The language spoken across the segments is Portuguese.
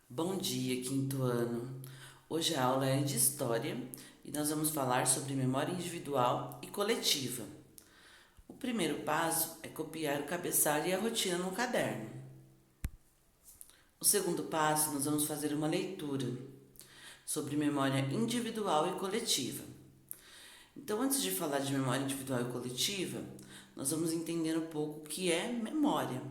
Bom dia, quinto ano. Hoje a aula é de História e nós vamos falar sobre memória individual e coletiva. O primeiro passo é copiar o cabeçalho e a rotina no caderno. O segundo passo, nós vamos fazer uma leitura sobre memória individual e coletiva. Então, antes de falar de memória individual e coletiva, nós vamos entender um pouco o que é memória.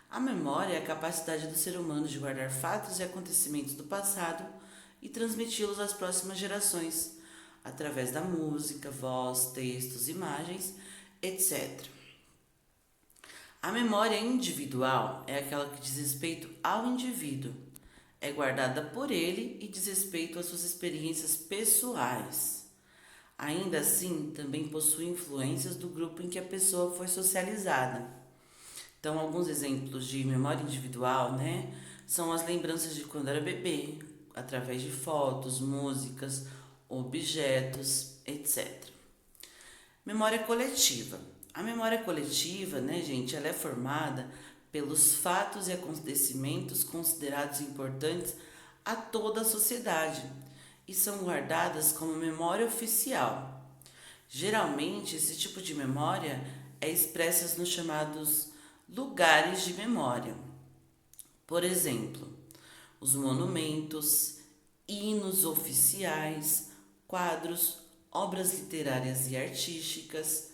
A memória é a capacidade do ser humano de guardar fatos e acontecimentos do passado e transmiti-los às próximas gerações, através da música, voz, textos, imagens, etc. A memória individual é aquela que diz respeito ao indivíduo, é guardada por ele e diz respeito às suas experiências pessoais. Ainda assim, também possui influências do grupo em que a pessoa foi socializada. Então, alguns exemplos de memória individual, né, são as lembranças de quando era bebê, através de fotos, músicas, objetos, etc. Memória coletiva. A memória coletiva, né, gente, ela é formada pelos fatos e acontecimentos considerados importantes a toda a sociedade e são guardadas como memória oficial. Geralmente, esse tipo de memória é expressa nos chamados lugares de memória. Por exemplo, os monumentos, hinos oficiais, quadros, obras literárias e artísticas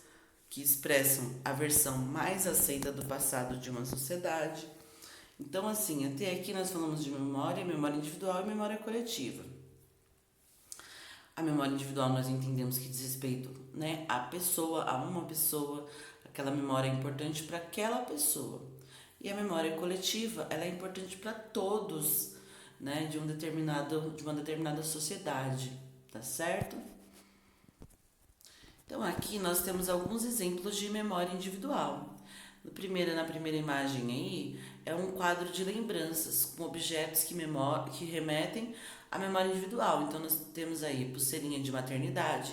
que expressam a versão mais aceita do passado de uma sociedade. Então, assim, até aqui nós falamos de memória, memória individual e memória coletiva. A memória individual nós entendemos que diz respeito, né, à pessoa, a uma pessoa, aquela memória é importante para aquela pessoa. E a memória coletiva, ela é importante para todos, né, de uma determinada sociedade, tá certo? Então aqui nós temos alguns exemplos de memória individual. Na primeira imagem aí é um quadro de lembranças com objetos que remetem à memória individual. Então nós temos aí pulseirinha de maternidade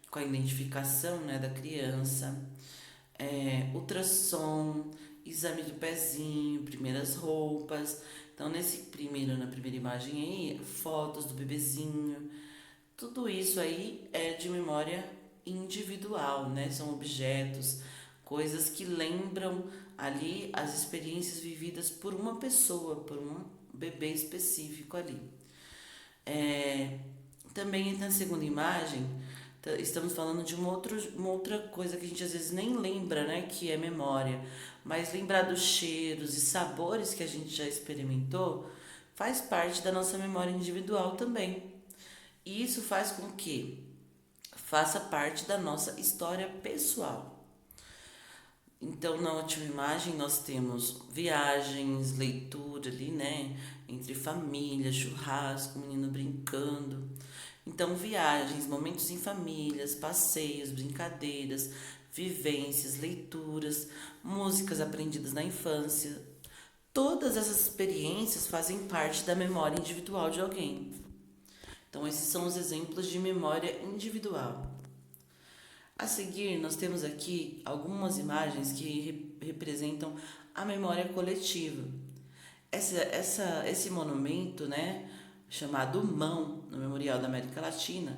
com a identificação, né, da criança, ultrassom, exame do pezinho, primeiras roupas. Então na primeira imagem aí, fotos do bebezinho. Tudo isso aí é de memória individual, né? São objetos, coisas que lembram ali as experiências vividas por uma pessoa, por um bebê específico ali. É, também na segunda imagem, estamos falando de uma outra coisa que a gente às vezes nem lembra, né? Que é memória. Mas lembrar dos cheiros e sabores que a gente já experimentou faz parte da nossa memória individual também. E isso faz com que faça parte da nossa história pessoal. Então, na última imagem, nós temos viagens, leitura ali, né? Entre família, churrasco, menino brincando. Então, viagens, momentos em famílias, passeios, brincadeiras, vivências, leituras, músicas aprendidas na infância. Todas essas experiências fazem parte da memória individual de alguém. Então, esses são os exemplos de memória individual. A seguir, nós temos aqui algumas imagens que representam a memória coletiva. Esse monumento, né, chamado Mão, no Memorial da América Latina,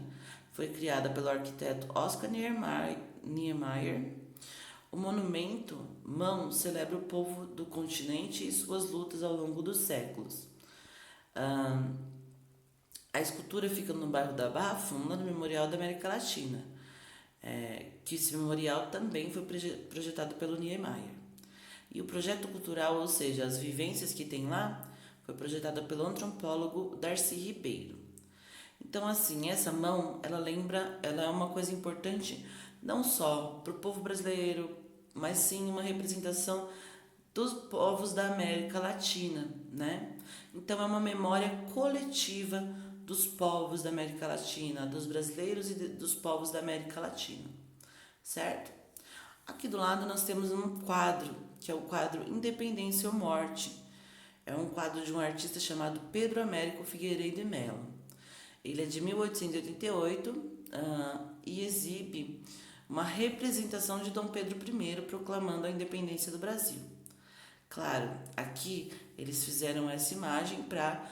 foi criada pelo arquiteto Oscar Niemeyer. O monumento Mão celebra o povo do continente e suas lutas ao longo dos séculos. A escultura fica no bairro da Barra Funda, no Memorial da América Latina, que esse memorial também foi projetado pelo Niemeyer. E o projeto cultural, ou seja, as vivências que tem lá, foi projetada pelo antropólogo Darcy Ribeiro. Então, assim, essa mão, ela é uma coisa importante não só para o povo brasileiro, mas sim uma representação dos povos da América Latina, né? Então é uma memória coletiva dos povos da América Latina, dos brasileiros e dos povos da América Latina, certo? Aqui do lado nós temos um quadro, que é o quadro Independência ou Morte. É um quadro de um artista chamado Pedro Américo Figueiredo e Melo. Ele é de 1888 e exibe uma representação de Dom Pedro I proclamando a independência do Brasil. Claro, aqui eles fizeram essa imagem para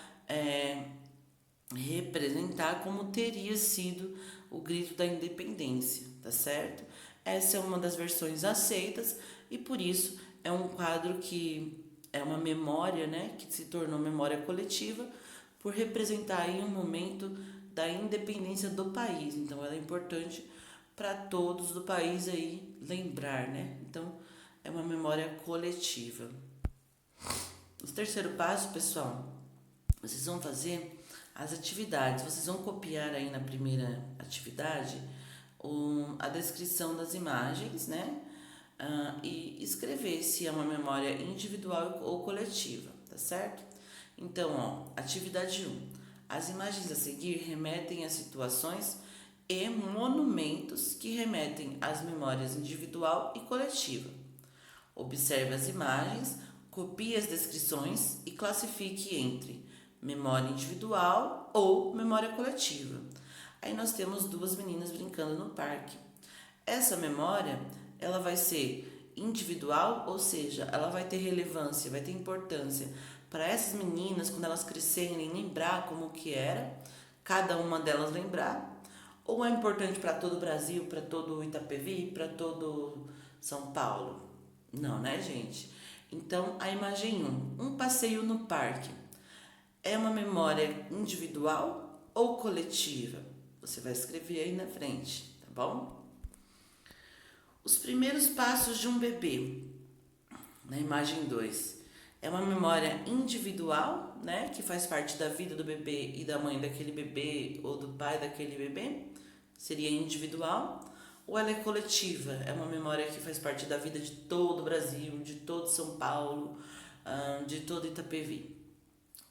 representar como teria sido o grito da independência, tá certo? Essa é uma das versões aceitas e por isso é um quadro que é uma memória, né, que se tornou memória coletiva por representar aí um momento da independência do país. Então ela é importante para todos do país aí lembrar, né? Então é uma memória coletiva. O terceiro passo, pessoal, vocês vão fazer as atividades. Vocês vão copiar aí na primeira atividade a descrição das imagens, né? E escrever se é uma memória individual ou coletiva, tá certo? Então, ó, atividade 1. As imagens a seguir remetem a situações e monumentos que remetem às memórias individual e coletiva. Observe as imagens, copie as descrições e classifique entre memória individual ou memória coletiva. Aí nós temos duas meninas brincando no parque. Essa memória, ela vai ser individual, ou seja, ela vai ter relevância, vai ter importância para essas meninas quando elas crescerem lembrar como que era, cada uma delas lembrar, ou é importante para todo o Brasil, para todo o Itapevi, para todo São Paulo? Não, né, gente? Então, a imagem 1, um passeio no parque, é uma memória individual ou coletiva? Você vai escrever aí na frente, tá bom? Os primeiros passos de um bebê, na imagem 2, é uma memória individual, né, que faz parte da vida do bebê e da mãe daquele bebê ou do pai daquele bebê, seria individual, ou ela é coletiva, é uma memória que faz parte da vida de todo o Brasil, de todo São Paulo, de todo Itapevi.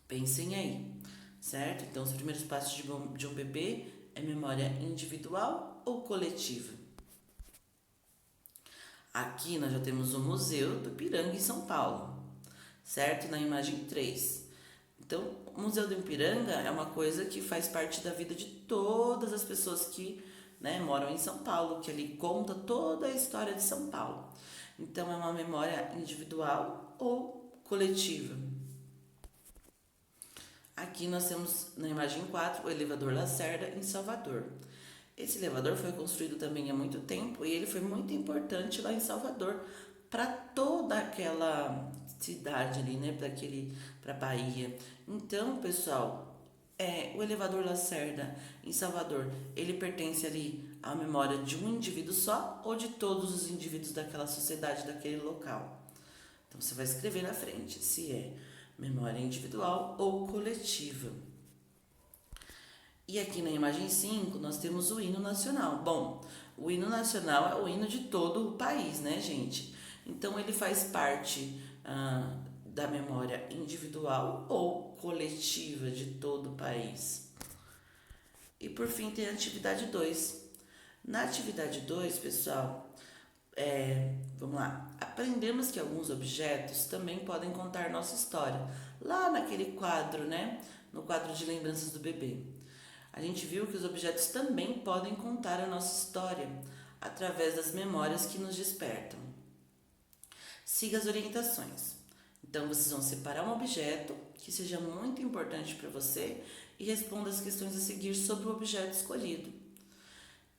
Pensem aí, certo? Então, os primeiros passos de um bebê é memória individual ou coletiva? Aqui nós já temos o Museu do Ipiranga em São Paulo, certo? Na imagem 3. Então, o Museu do Ipiranga é uma coisa que faz parte da vida de todas as pessoas que, né, moram em São Paulo, que ali conta toda a história de São Paulo. Então, é uma memória individual ou coletiva? Aqui nós temos na imagem 4 o elevador Lacerda em Salvador. Esse elevador foi construído também há muito tempo e ele foi muito importante lá em Salvador para toda aquela cidade ali, né, para Bahia. Então, pessoal, o elevador Lacerda em Salvador, ele pertence ali à memória de um indivíduo só ou de todos os indivíduos daquela sociedade, daquele local? Então você vai escrever na frente se é memória individual ou coletiva. E aqui na imagem 5 nós temos o hino nacional. Bom, o hino nacional é o hino de todo o país, né, gente? Então ele faz parte da memória individual ou coletiva de todo o país. E por fim tem a atividade 2. Na atividade 2, pessoal, vamos lá. Aprendemos que alguns objetos também podem contar nossa história. Lá naquele quadro, né? No quadro de lembranças do bebê. A gente viu que os objetos também podem contar a nossa história através das memórias que nos despertam. Siga as orientações. Então, vocês vão separar um objeto que seja muito importante para você e responda as questões a seguir sobre o objeto escolhido.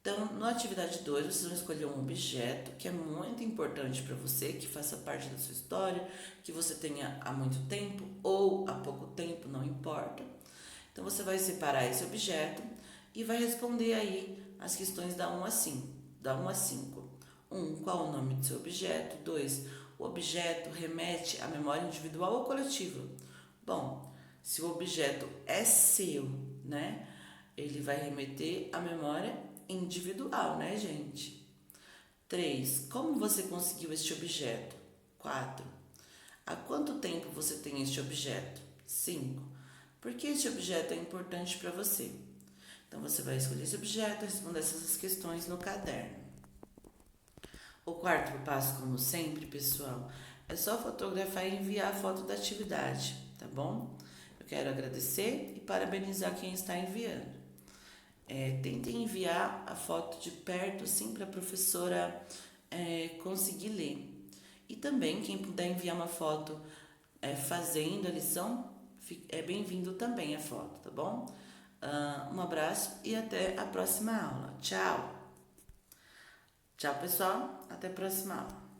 Então, na atividade 2, vocês vão escolher um objeto que é muito importante para você, que faça parte da sua história, que você tenha há muito tempo ou há pouco tempo, não importa. Então, você vai separar esse objeto e vai responder aí as questões da 1 a 5. 1. Qual o nome do seu objeto? 2. O objeto remete à memória individual ou coletiva? Bom, se o objeto é seu, né? Ele vai remeter à memória individual, né, gente? 3. Como você conseguiu este objeto? 4. Há quanto tempo você tem este objeto? 5. Por que este objeto é importante para você? Então, você vai escolher esse objeto e responder essas questões no caderno. O quarto passo, como sempre, pessoal, é só fotografar e enviar a foto da atividade, tá bom? Eu quero agradecer e parabenizar quem está enviando. Tentem enviar a foto de perto, assim, para a professora conseguir ler. E também, quem puder enviar uma foto fazendo a lição, é bem-vindo também a foto, tá bom? Um abraço e até a próxima aula. Tchau! Tchau, pessoal. Até a próxima aula.